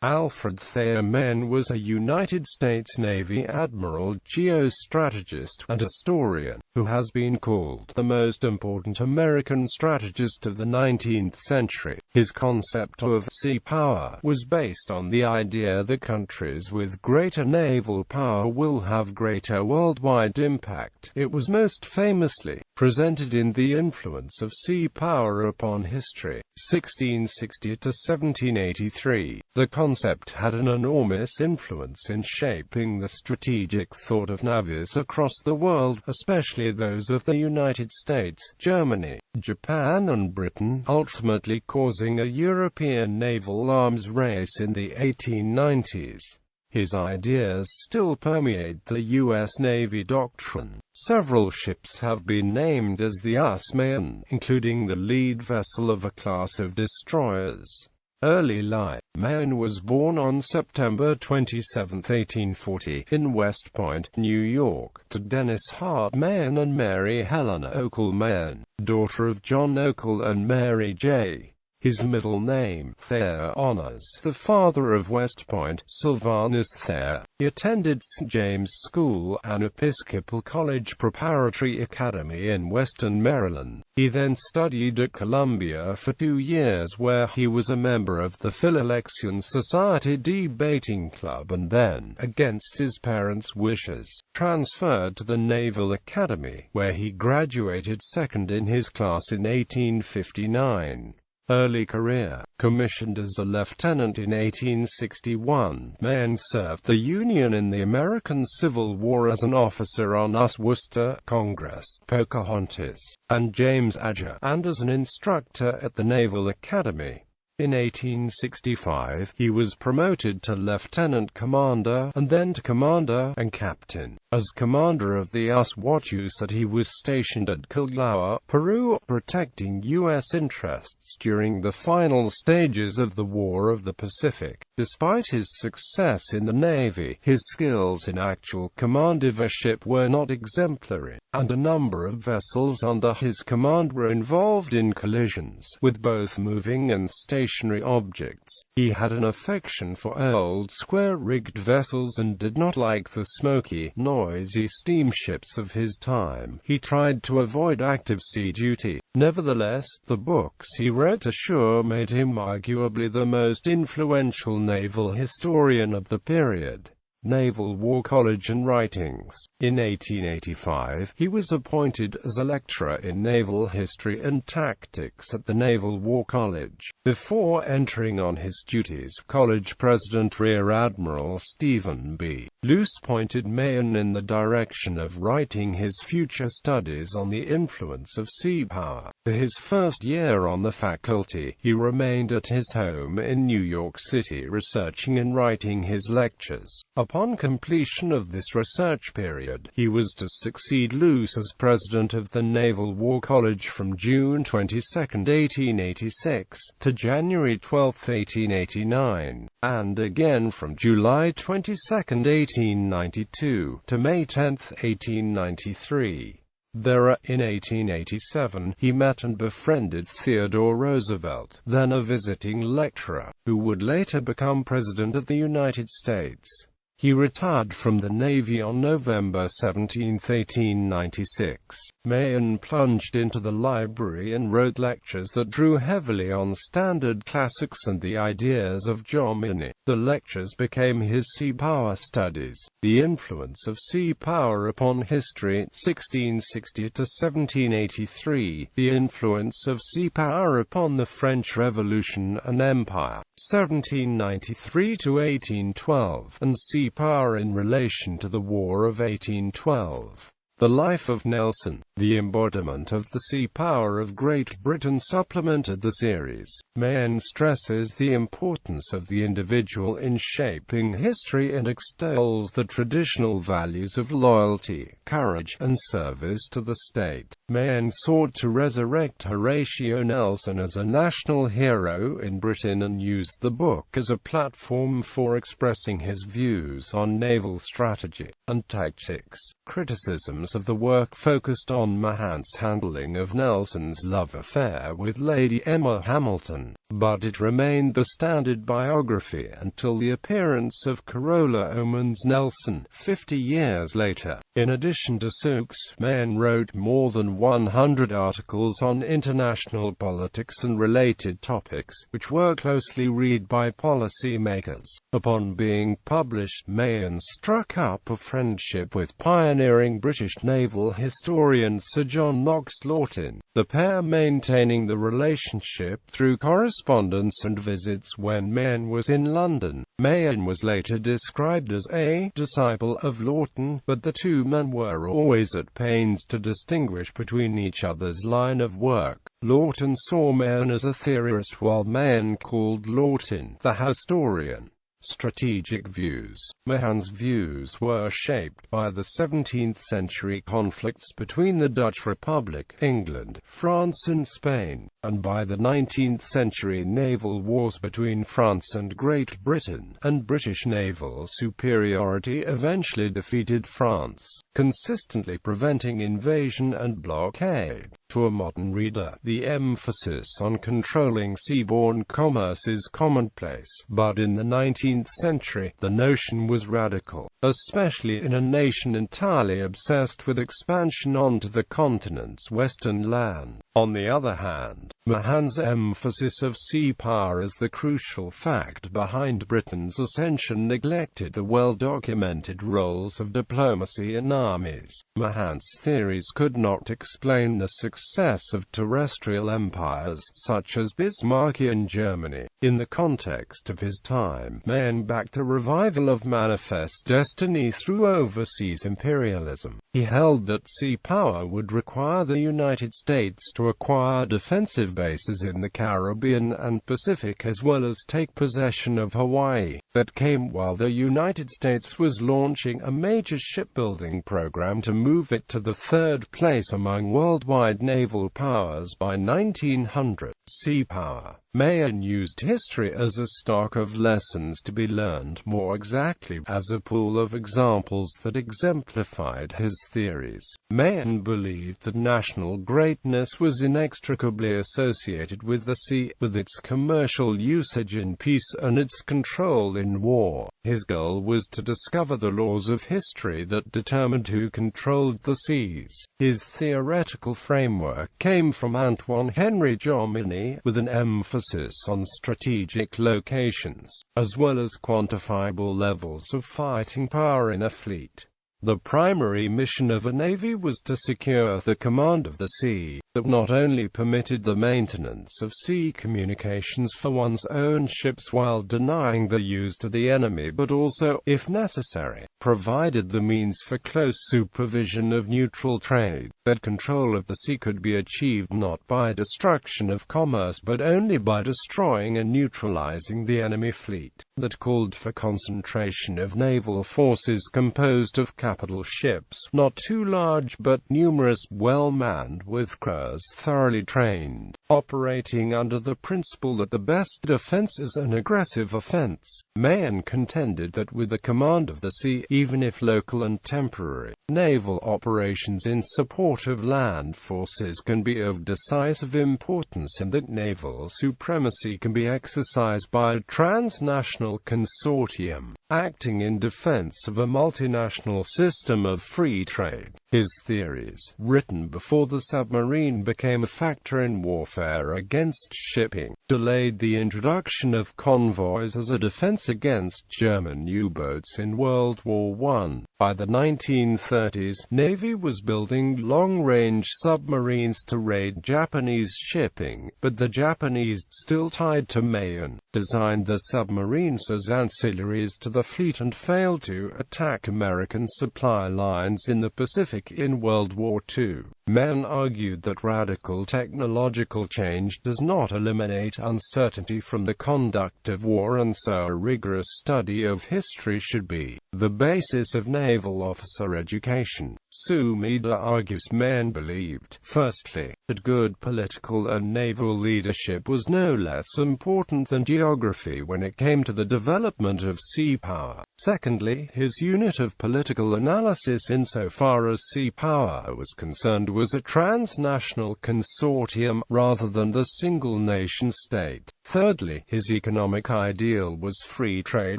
Alfred Thayer Mahan was a United States Navy admiral, geostrategist, and historian, who has been called the most important American strategist of the 19th century. His concept of sea power was based on the idea that countries with greater naval power will have greater worldwide impact. It was most famously presented in The Influence of Sea Power Upon History, 1660 to 1783. The concept had an enormous influence in shaping the strategic thought of navies across the world, especially those of the United States, Germany, Japan and Britain, ultimately causing a European naval arms race in the 1890s. His ideas still permeate the U.S. Navy doctrine. Several ships have been named as the USS Mahan, including the lead vessel of a class of destroyers. Early life. Mahan was born on September 27, 1840, in West Point, New York, to Dennis Hart Mahan and Mary Helena Oakle Mahan, daughter of John Oakle and Mary J. His middle name, Thayer, honors the father of West Point, Sylvanus Thayer. He attended St. James School, an Episcopal college preparatory academy in Western Maryland. He then studied at Columbia for 2 years, where he was a member of the Philelection Society debating club and then, against his parents' wishes, transferred to the Naval Academy, where he graduated second in his class in 1859. Early career. Commissioned as a lieutenant in 1861, Mahan served the Union in the American Civil War as an officer on USS Worcester, Congress, Pocahontas, and James Adger, and as an instructor at the Naval Academy. In 1865, he was promoted to lieutenant commander, and then to commander and captain. As commander of the USS Wachusett, he was stationed at Culloa, Peru, protecting U.S. interests during the final stages of the War of the Pacific. Despite his success in the Navy, his skills in actual command of a ship were not exemplary, and a number of vessels under his command were involved in collisions with both moving and stationary objects. He had an affection for old square-rigged vessels and did not like the smoky, noisy steamships of his time. He tried to avoid active sea duty. Nevertheless, the books he wrote ashore made him arguably the most influential naval historian of the period. Naval War College and Writings. In 1885, he was appointed as a lecturer in naval history and tactics at the Naval War College. Before entering on his duties, college president Rear Admiral Stephen B. Luce pointed Mahan in the direction of writing his future studies on the influence of sea power. For his first year on the faculty, he remained at his home in New York City researching and writing his lectures. Upon completion of this research period, he was to succeed Luce as president of the Naval War College from June 22, 1886, to January 12, 1889, and again from July 22, 1892, to May 10, 1893. There, in 1887, he met and befriended Theodore Roosevelt, then a visiting lecturer, who would later become President of the United States. He retired from the Navy on November 17, 1896. Mahan plunged into the library and wrote lectures that drew heavily on standard classics and the ideas of Jomini. The lectures became his sea power studies. The Influence of Sea Power Upon History, 1660 to 1783. The Influence of Sea Power Upon the French Revolution and Empire, 1793 to 1812, and Sea Power in relation to the War of 1812. The Life of Nelson, the embodiment of the sea power of Great Britain, supplemented the series. Mahan stresses the importance of the individual in shaping history and extols the traditional values of loyalty, courage, and service to the state. Mahan sought to resurrect Horatio Nelson as a national hero in Britain and used the book as a platform for expressing his views on naval strategy and tactics. Criticisms of the work focused on Mahan's handling of Nelson's love affair with Lady Emma Hamilton. but it remained the standard biography until the appearance of Corolla Oman's Nelson, 50 years later. In addition to Sukes, Mahan wrote more than 100 articles on international politics and related topics, which were closely read by policymakers. Upon being published, Mahan struck up a friendship with pioneering British naval historian Sir John Knox Lawton, the pair maintaining the relationship through correspondence and visits when Mahan was in London. Mahan was later described as a disciple of Lawton, but the two men were always at pains to distinguish between each other's line of work. Lawton saw Mahan as a theorist while Mahan called Lawton the historian. Strategic views. Mahan's views were shaped by the 17th-century conflicts between the Dutch Republic, England, France and Spain, and by the 19th-century naval wars between France and Great Britain, and British naval superiority eventually defeated France, consistently preventing invasion and blockade. To a modern reader, the emphasis on controlling seaborne commerce is commonplace, but in the 19th century, the notion was radical, especially in a nation entirely obsessed with expansion onto the continent's western land. On the other hand, Mahan's emphasis of sea power as the crucial fact behind Britain's ascension neglected the well-documented roles of diplomacy and armies. Mahan's theories could not explain the success of terrestrial empires, such as Bismarckian Germany. In the context of his time, Mahan backed a revival of manifest destiny through overseas imperialism. He held that sea power would require the United States to acquire defensive bases in the Caribbean and Pacific as well as take possession of Hawaii. That came while the United States was launching a major shipbuilding program to move it to the third place among worldwide naval powers by 1900. Sea power. Mahan used history as a stock of lessons to be learned, more exactly, as a pool of examples that exemplified his theories. Mahan believed that national greatness was inextricably associated with the sea, with its commercial usage in peace and its control in war. His goal was to discover the laws of history that determined who controlled the seas. His theoretical framework came from Antoine Henry Jomini, with an emphasis on strategic locations, as well as quantifiable levels of fighting power in a fleet. The primary mission of a navy was to secure the command of the sea, that not only permitted the maintenance of sea communications for one's own ships while denying their use to the enemy but also, if necessary, provided the means for close supervision of neutral trade. That control of the sea could be achieved not by destruction of commerce but only by destroying and neutralizing the enemy fleet. That called for concentration of naval forces composed of capital ships, not too large but numerous, well-manned with crews thoroughly trained, operating under the principle that the best defense is an aggressive offense. Mahan contended that with the command of the sea, even if local and temporary, naval operations in support of land forces can be of decisive importance and that naval supremacy can be exercised by a transnational consortium, acting in defense of a multinational system of free trade. His theories, written before the submarine became a factor in warfare against shipping, delayed the introduction of convoys as a defense against German U-boats in World War I. By the 1930s, Navy was building long-range submarines to raid Japanese shipping, but the Japanese, still tied to Mahan, designed the submarines as ancillaries to the fleet and failed to attack American supply lines in the Pacific in World War II. Mahan argued that radical technological change does not eliminate uncertainty from the conduct of war, and so a rigorous study of history should be the basis of naval officer education. Sumida argues Mahan believed, firstly, that good political and naval leadership was no less important than geography when it came to the development of sea power. Secondly, his unit of political analysis insofar as sea power was concerned was a transnational consortium, rather than the single nation-state. Thirdly, his economic ideal was free trade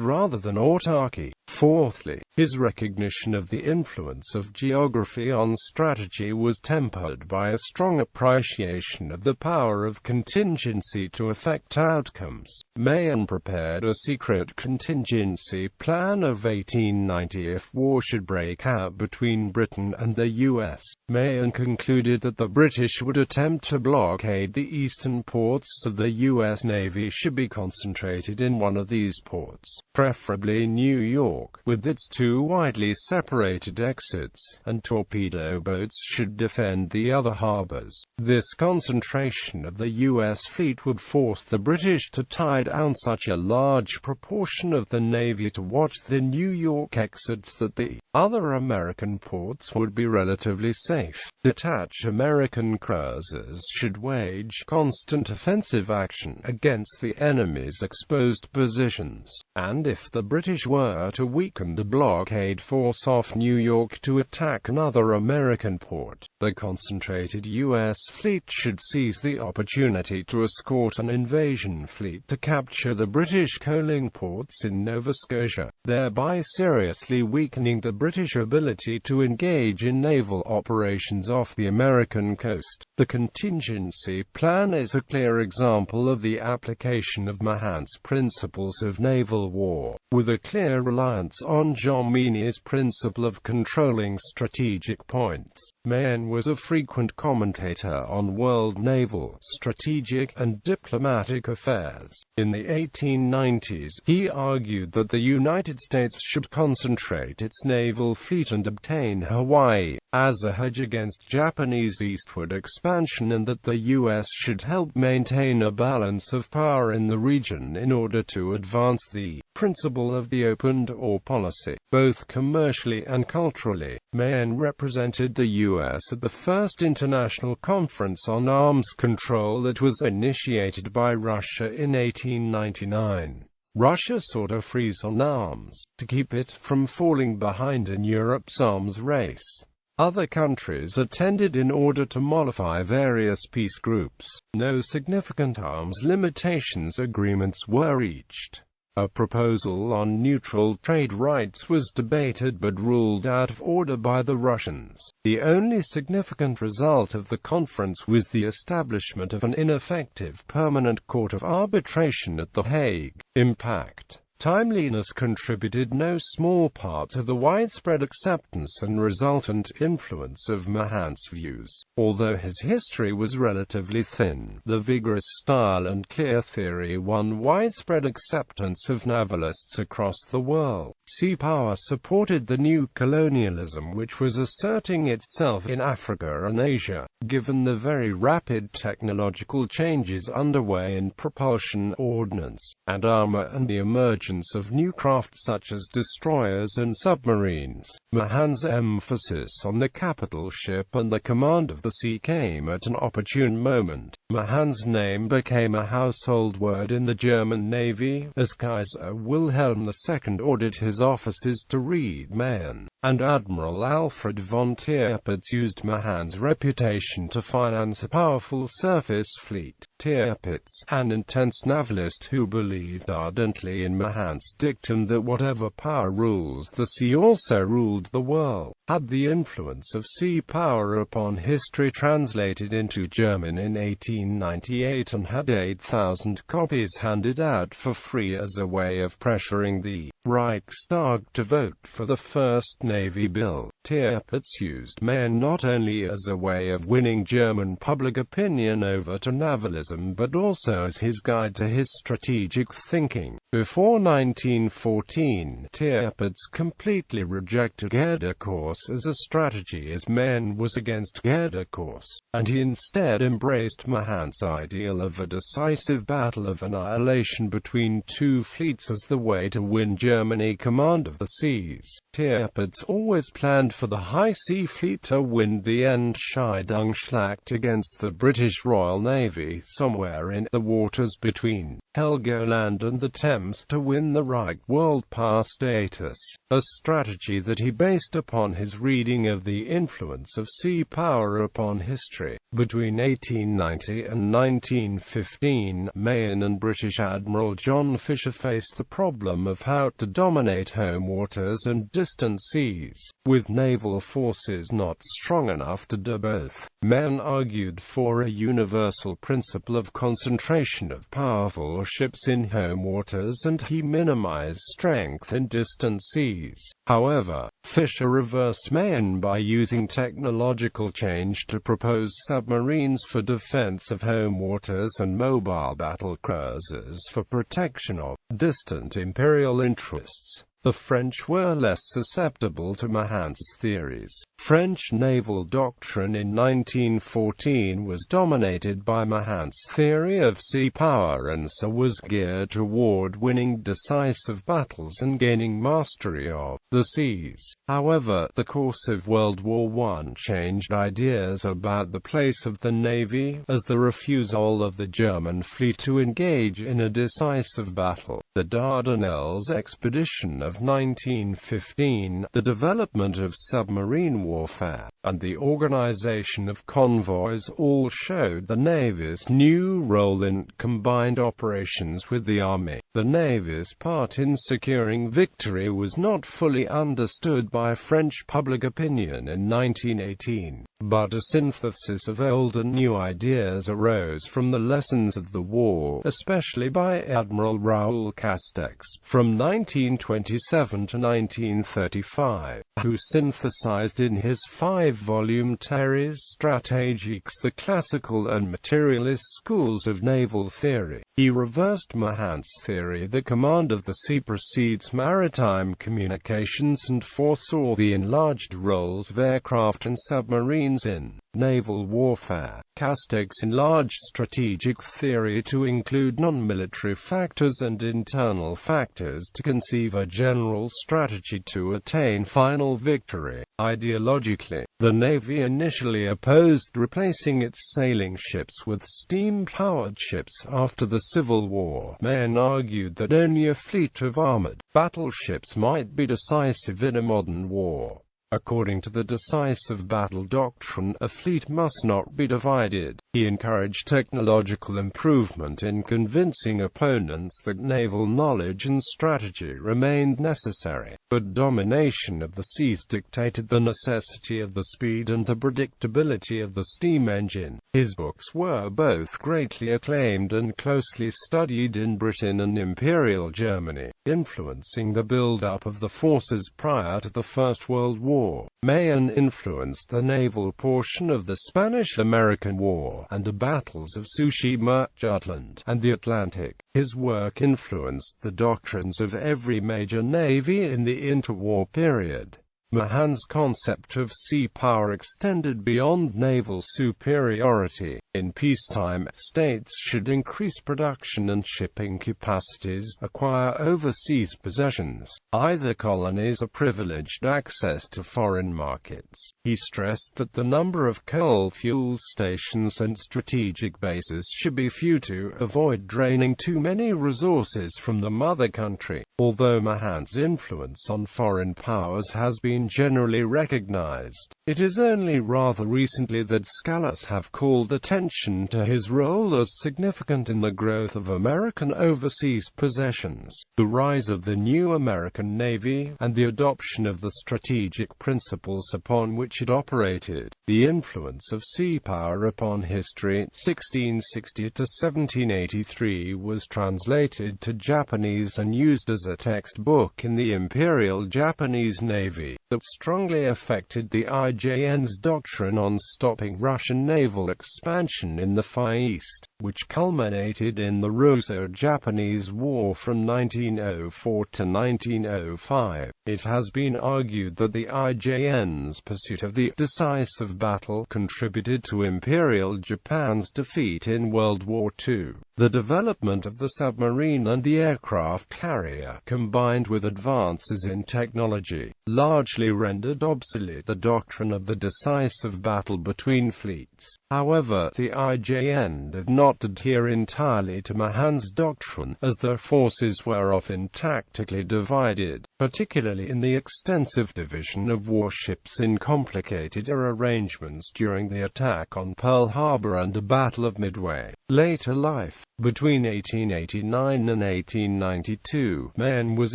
rather than autarky. Fourthly, his recognition of the influence of geography on strategy was tempered by a strong appreciation of the power of contingency to affect outcomes. Mahan prepared a secret contingency plan of 1890 if war should break out between Britain and the US. Mahan concluded that the British would attempt to blockade the eastern ports of the US Navy should be concentrated in one of these ports, preferably New York, with its two widely separated exits, and torpedo boats should defend the other harbors. This concentration of the US fleet would force the British to tie down such a large proportion of the Navy to watch the New York exits that the other American ports would be relatively safe. Detached American cruisers should wage constant offensive action against the enemy's exposed positions, and if the British were to weaken the blockade force off New York to attack another American port, the concentrated U.S. fleet should seize the opportunity to escort an invasion fleet to capture the British coaling ports in Nova Scotia, thereby seriously weakening the British ability to engage in naval operations off the American coast. The contingency plan is a clear example of the application of Mahan's principles of naval war, with a clear reliance on Jomini's principle of controlling strategic points. Mahan was a frequent commentator on world naval, strategic, and diplomatic affairs. In the 1890s, he argued that the United States should concentrate its naval fleet and obtain Hawaii as a hedge against Japanese eastward expansion, and that the U.S. should help maintain a balance of power in the region in order to advance the principle of the open door policy, both commercially and culturally. Mahan represented the U.S. at the first international conference on arms control that was initiated by Russia in 1899. Russia sought a freeze on arms, to keep it from falling behind in Europe's arms race. Other countries attended in order to mollify various peace groups. No significant arms limitations agreements were reached. A proposal on neutral trade rights was debated but ruled out of order by the Russians. The only significant result of the conference was the establishment of an ineffective permanent court of arbitration at The Hague. Impact. Timeliness contributed no small part to the widespread acceptance and resultant influence of Mahan's views. Although his history was relatively thin, the vigorous style and clear theory won widespread acceptance of navalists across the world. Sea power supported the new colonialism which was asserting itself in Africa and Asia, given the very rapid technological changes underway in propulsion, ordnance, and armor, and the emergence of new craft such as destroyers and submarines. Mahan's emphasis on the capital ship and the command of the sea came at an opportune moment. Mahan's name became a household word in the German Navy, as Kaiser Wilhelm II ordered his officers to read Mahan, and Admiral Alfred von Tirpitz used Mahan's reputation to finance a powerful surface fleet. Tirpitz, an intense navalist who believed ardently in Mahan's dictum that whatever power rules the sea also ruled the world, had the influence of sea power upon history translated into German in 1898 and had 8,000 copies handed out for free as a way of pressuring the Reichstag to vote for the first Navy bill. Tirpitz used Mahan not only as a way of winning German public opinion over to navalism but also as his guide to his strategic thinking. Before 1914, Tirpitz completely rejected Garde-Corps as a strategy as Mahan was against Garde-Corps, and he instead embraced Mahan's ideal of a decisive battle of annihilation between two fleets as the way to win Germany command of the seas. Tirpitz always planned for the High Sea Fleet to win the Entscheidungsschlacht against the British Royal Navy somewhere in the waters between Helgoland and the Thames to win the right world power status, a strategy that he based upon his reading of the influence of sea power upon history. Between 1890 and 1915, Mahan and British Admiral John Fisher faced the problem of how to dominate home waters and distant seas, with naval forces not strong enough to do both. Mahan argued for a universal principle of concentration of powerful ships in home waters, and he minimized strength in distant seas. However, Fisher reversed Mahan by using technological change to propose submarines for defense of home waters and mobile battle cruisers for protection of distant imperial interests. The French were less susceptible to Mahan's theories. French naval doctrine in 1914 was dominated by Mahan's theory of sea power and so was geared toward winning decisive battles and gaining mastery of the seas. However, the course of World War I changed ideas about the place of the Navy, as the refusal of the German fleet to engage in a decisive battle, the Dardanelles expedition of 1915, the development of submarine warfare, and the organization of convoys all showed the Navy's new role in combined operations with the Army. The Navy's part in securing victory was not fully understood by French public opinion in 1918, but a synthesis of old and new ideas arose from the lessons of the war, especially by Admiral Raoul Castex, from 1927 to 1935, who synthesized in his 5-volume Théories stratégiques the classical and materialist schools of naval theory. He reversed Mahan's theory that command of the sea precedes maritime communications and foresaw the enlarged roles of aircraft and submarines in naval warfare. Castex enlarged strategic theory to include non-military factors and internal factors to conceive a general strategy to attain final victory. Ideologically, the Navy initially opposed replacing its sailing ships with steam-powered ships after the Civil War. Mahan argued that only a fleet of armored battleships might be decisive in a modern war. According to the decisive battle doctrine, a fleet must not be divided. He encouraged technological improvement in convincing opponents that naval knowledge and strategy remained necessary, but domination of the seas dictated the necessity of the speed and the predictability of the steam engine. His books were both greatly acclaimed and closely studied in Britain and Imperial Germany, influencing the build-up of the forces prior to the First World War. Mahan influenced the naval portion of the Spanish-American War and the battles of Tsushima, Jutland, and the Atlantic. His work influenced the doctrines of every major navy in the interwar period. Mahan's concept of sea power extended beyond naval superiority. In peacetime, states should increase production and shipping capacities, acquire overseas possessions, either colonies or privileged access to foreign markets. He stressed that the number of coal fuel stations and strategic bases should be few to avoid draining too many resources from the mother country. Although Mahan's influence on foreign powers has been generally recognized, it is only rather recently that scholars have called attention to his role as significant in the growth of American overseas possessions, the rise of the new American Navy, and the adoption of the strategic principles upon which it operated. The influence of sea power upon history, 1660 to 1783, was translated to Japanese and used as a textbook in the Imperial Japanese Navy, that strongly affected the IJN's doctrine on stopping Russian naval expansion in the Far East, which culminated in the Russo-Japanese War from 1904 to 1905. It has been argued that the IJN's pursuit of the decisive battle contributed to Imperial Japan's defeat in World War II. The development of the submarine and the aircraft carrier, combined with advances in technology, largely rendered obsolete the doctrine of the decisive battle between fleets. However, the IJN did not adhere entirely to Mahan's doctrine, as their forces were often tactically divided, particularly in the extensive division of warships in complicated arrangements during the attack on Pearl Harbor and the Battle of Midway. Later life. Between 1889 and 1892, Mahan was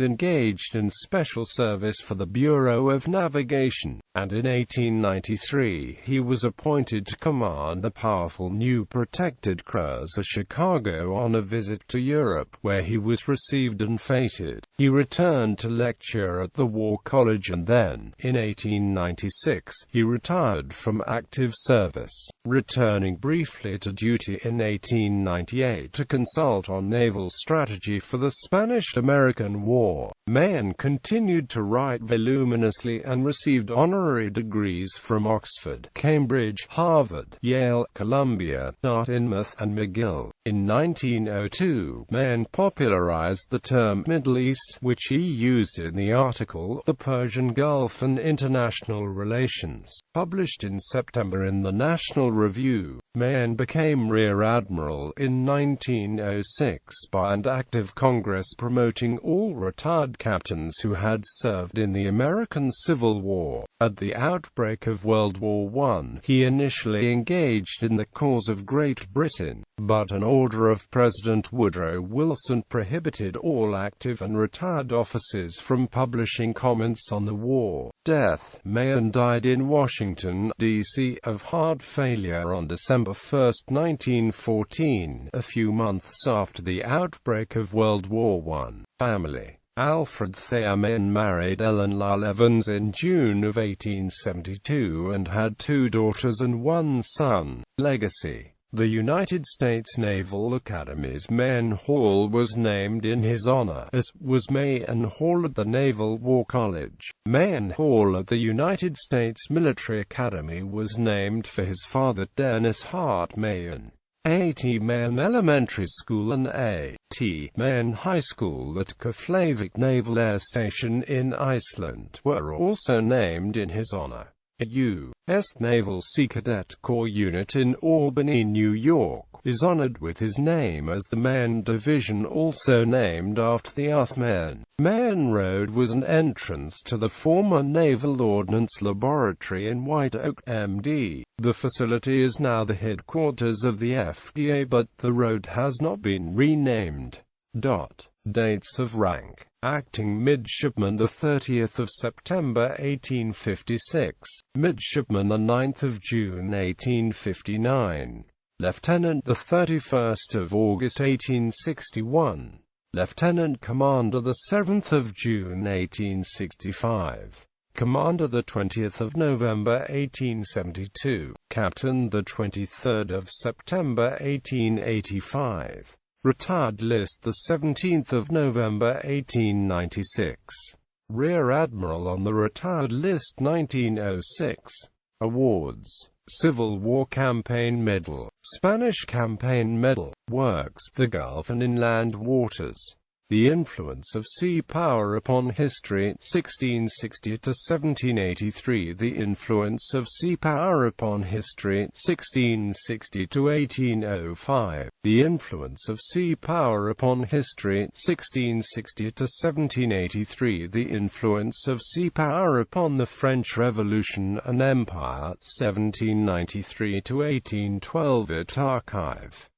engaged in special service for the Bureau of Navigation, and in 1893 he was appointed to command the powerful new protected cruiser Chicago on a visit to Europe, where he was received and feted. He returned to lecture at the War College and then, in 1896, he retired from active service, returning briefly to duty in 1898 to consult on naval strategy for the Spanish-American War. Mahan continued to write voluminously and received honorary degrees from Oxford, Cambridge, Harvard, Yale, Columbia, Dartmouth, and McGill. In 1902, Mahan popularized the term Middle East, which he used in the article The Persian Gulf and International Relations, published in September in the National Review. Mahan became Rear Admiral in 1906 by an act of Congress promoting all retired captains who had served in the American Civil War. At the outbreak of World War I, he initially engaged in the cause of Great Britain, but an order of President Woodrow Wilson prohibited all active and retired officers from publishing comments on the war. Death. Mahan died in Washington, D.C., of heart failure on December 1, 1914, a few months after the outbreak of World War I. Family. Alfred Thayer Mahan married Ellen Lyle Evans in June of 1872 and had 2 daughters and 1 son. Legacy. The United States Naval Academy's Mahan Hall was named in his honor, as was Mahan Hall at the Naval War College. Mahan Hall at the United States Military Academy was named for his father Dennis Hart Mahan. A.T. Mahan Elementary School and A.T. Mahan High School at Keflavik Naval Air Station in Iceland were also named in his honor. A U.S. Naval Sea Cadet Corps unit in Albany, New York, is honored with his name as the Mahan Division, also named after the U.S. Mahan. Mahan Road was an entrance to the former Naval Ordnance Laboratory in White Oak, MD. The facility is now the headquarters of the FDA, but the road has not been renamed. Dates of rank. Acting Midshipman the 30th of September 1856, Midshipman the 9th of June 1859, Lieutenant the 31st of August 1861, Lieutenant Commander the 7th of June 1865, Commander the 20th of November 1872, Captain the 23rd of September 1885. Retired list the 17th of November 1896. Rear Admiral on the retired list 1906. Awards. Civil War Campaign Medal, Spanish Campaign Medal. Works. The Gulf and Inland Waters. The Influence of Sea Power Upon History, 1660 to 1783. The Influence of Sea Power Upon History, 1660 to 1805. The Influence of Sea Power Upon History, 1660 to 1783. The Influence of Sea Power Upon the French Revolution and Empire, 1793 to 1812. At Archive.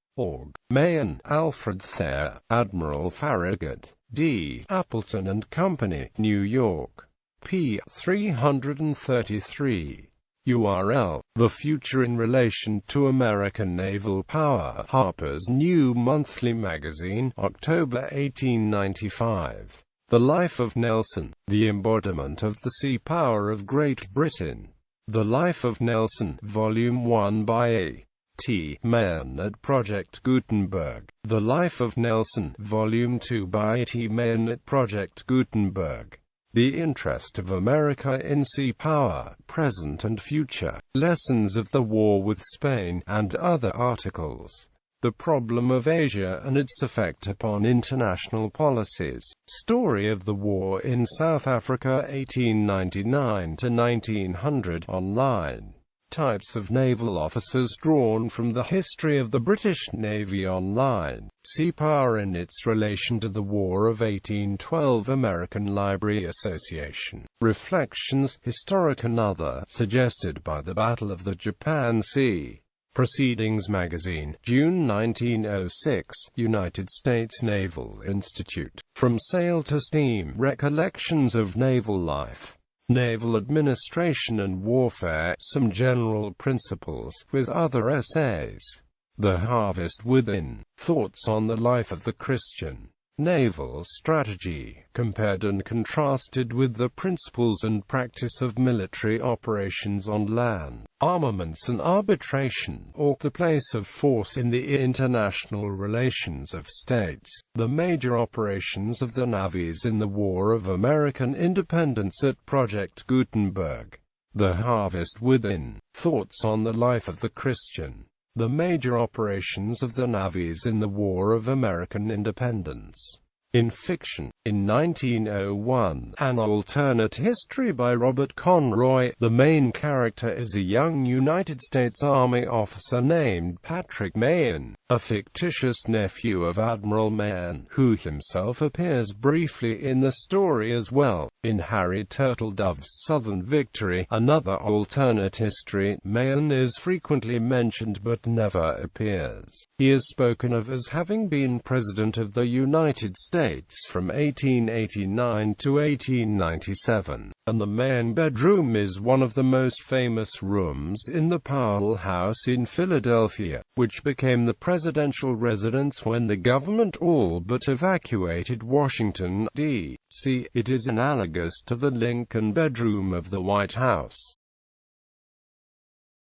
Mahan, Alfred Thayer, Admiral Farragut, D. Appleton and Company, New York. p. 333. URL. The Future in Relation to American Naval Power. Harper's New Monthly Magazine, October 1895. The Life of Nelson, the Embodiment of the Sea Power of Great Britain. The Life of Nelson, Volume 1 by A. T. Mahan at Project Gutenberg. The Life of Nelson, Volume 2 by T. Mahan at Project Gutenberg. The Interest of America in Sea Power, Present and Future. Lessons of the War with Spain, and other articles. The Problem of Asia and Its Effect Upon International Policies. Story of the War in South Africa 1899–1900 online. Types of naval officers drawn from the history of the British Navy online. See power in its relation to the War of 1812. American Library Association. Reflections, Historic and Other, suggested by the Battle of the Japan Sea. Proceedings Magazine, June 1906, United States Naval Institute. From Sail to Steam, Recollections of Naval Life. Naval Administration and Warfare, Some General Principles, with other essays. The Harvest Within, Thoughts on the Life of the Christian. Naval Strategy, compared and contrasted with the principles and practice of military operations on land. Armaments and Arbitration, or the Place of Force in the International Relations of States. The Major Operations of the Navies in the War of American Independence at Project Gutenberg. The Harvest Within, Thoughts on the Life of the Christian. The Major Operations of the Navies in the War of American Independence. In Fiction. In 1901, An Alternate History by Robert Conroy, the main character is a young United States Army officer named Patrick Mahan, a fictitious nephew of Admiral Mahan, who himself appears briefly in the story as well. In Harry Turtledove's Southern Victory, another alternate history, Mahan is frequently mentioned but never appears. He is spoken of as having been President of the United States from 1889 to 1897, and the Mahan bedroom is one of the most famous rooms in the Powell House in Philadelphia, which became the presidential residence when the government all but evacuated Washington, D.C. It is analogous to the Lincoln bedroom of the White House.